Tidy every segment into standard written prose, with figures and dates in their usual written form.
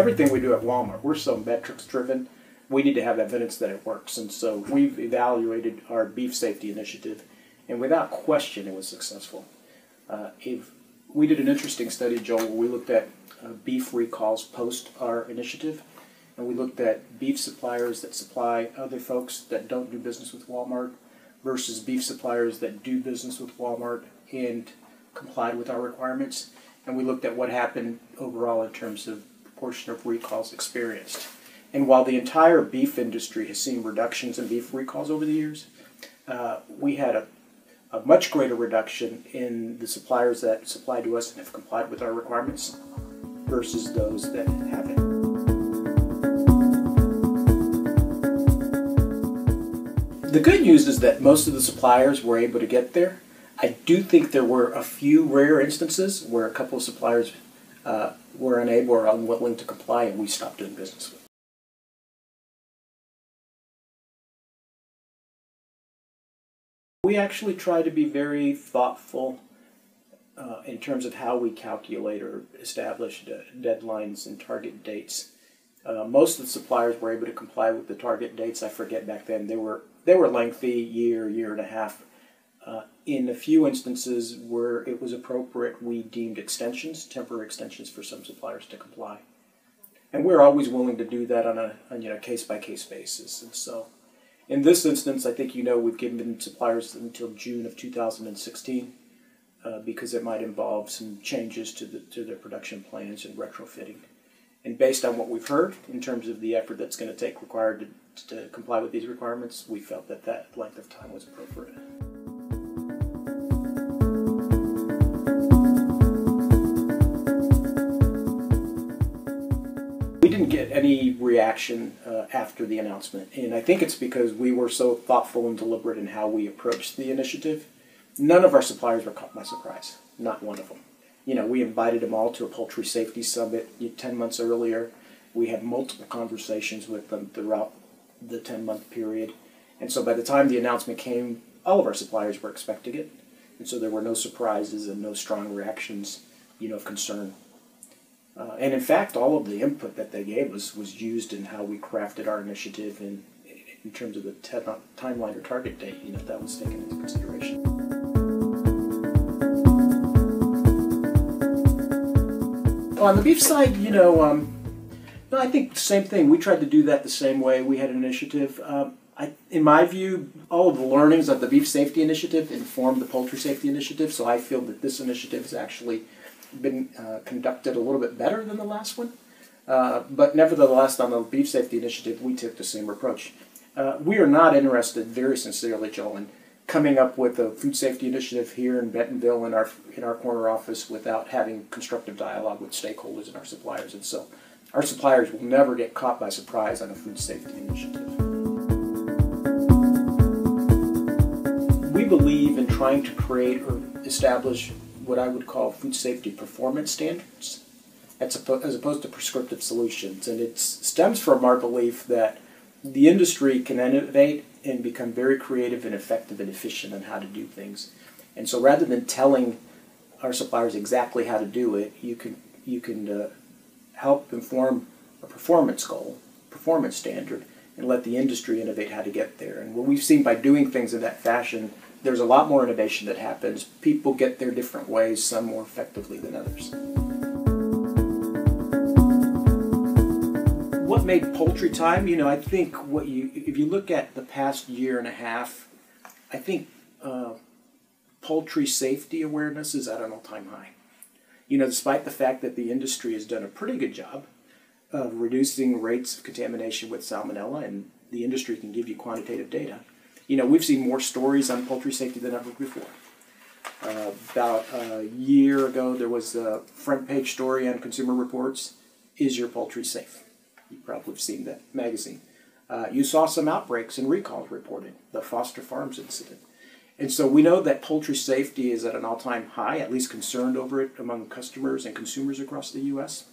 everything we do at Walmart, we're so metrics driven, we need to have evidence that it works. And so we've evaluated our beef safety initiative, and without question it was successful. We did an interesting study, Joel, where we looked at beef recalls post our initiative, and we looked at beef suppliers that supply other folks that don't do business with Walmart versus beef suppliers that do business with Walmart and complied with our requirements. And we looked at what happened overall in terms of proportion of recalls experienced. And while the entire beef industry has seen reductions in beef recalls over the years, we had a much greater reduction in the suppliers that supply to us and have complied with our requirements versus those that haven't. The good news is that most of the suppliers were able to get there. I do think there were a few rare instances where a couple of suppliers were unable or unwilling to comply, and we stopped doing business with them. We actually try to be very thoughtful in terms of how we calculate or establish deadlines and target dates. Most of the suppliers were able to comply with the target dates. I forget back then they were lengthy, year and a half. In a few instances where it was appropriate, we deemed extensions, temporary extensions for some suppliers to comply. And we're always willing to do that on a case-by-case basis. And so in this instance, I think we've given suppliers until June of 2016 because it might involve some changes to their production plans and retrofitting. And based on what we've heard in terms of the effort that's going to take required to comply with these requirements, we felt that that length of time was appropriate. We didn't get any reaction after the announcement, and I think it's because we were so thoughtful and deliberate in how we approached the initiative. None of our suppliers were caught by surprise, not one of them. We invited them all to a poultry safety summit 10 months earlier. We had multiple conversations with them throughout the 10-month period. And so by the time the announcement came, all of our suppliers were expecting it. And so there were no surprises and no strong reactions, of concern. And in fact, all of the input that they gave us was used in how we crafted our initiative and in terms of the timeline or target date, that was taken into consideration. On the beef side, I think the same thing. We tried to do that the same way. We had an initiative. In my view, all of the learnings of the beef safety initiative informed the poultry safety initiative, so I feel that this initiative has actually been conducted a little bit better than the last one. But nevertheless, on the beef safety initiative, we took the same approach. We are not interested, very sincerely, Joel, in coming up with a food safety initiative here in Bentonville in our corner office without having constructive dialogue with stakeholders and our suppliers. And so our suppliers will never get caught by surprise on a food safety initiative. We believe in trying to create or establish what I would call food safety performance standards as opposed to prescriptive solutions. And it stems from our belief that the industry can innovate and become very creative and effective and efficient on how to do things. And so rather than telling our suppliers exactly how to do it, you can help inform a performance goal, performance standard, and let the industry innovate how to get there. And what we've seen by doing things in that fashion, there's a lot more innovation that happens. People get there different ways, some more effectively than others. What made poultry time? I think if you look at the past year and a half, I think poultry safety awareness is at an all-time high. Despite the fact that the industry has done a pretty good job of reducing rates of contamination with salmonella, and the industry can give you quantitative data, we've seen more stories on poultry safety than ever before. About a year ago, there was a front page story on Consumer Reports, "Is your poultry safe?" You probably have seen that magazine. You saw some outbreaks and recalls reported, the Foster Farms incident. And so we know that poultry safety is at an all-time high, at least concerned over it among customers and consumers across the U.S.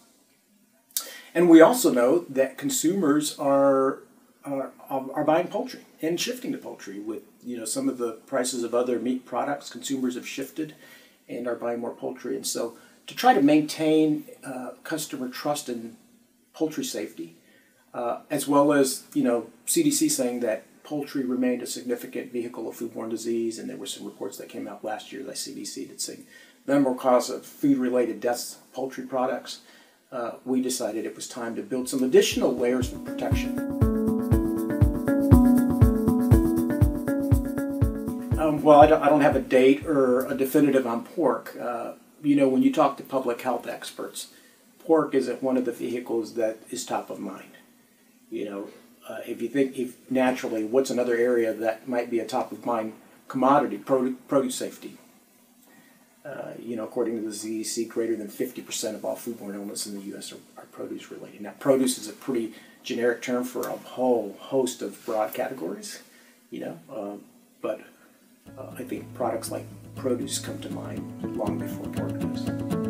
And we also know that consumers are buying poultry and shifting to poultry with some of the prices of other meat products. Consumers have shifted and are buying more poultry. And so to try to maintain customer trust in poultry safety, as well as, CDC saying that poultry remained a significant vehicle of foodborne disease, and there were some reports that came out last year by CDC that saying the number one cause of food-related deaths, poultry products. We decided it was time to build some additional layers of protection. Well, I don't have a date or a definitive on pork. When you talk to public health experts, pork isn't one of the vehicles that is top of mind. If you think naturally, what's another area that might be a top of mind commodity? Produce safety. According to the CDC, greater than 50% of all foodborne illness in the U.S. are produce related. Now, produce is a pretty generic term for a whole host of broad categories, but I think products like produce come to mind long before pork does.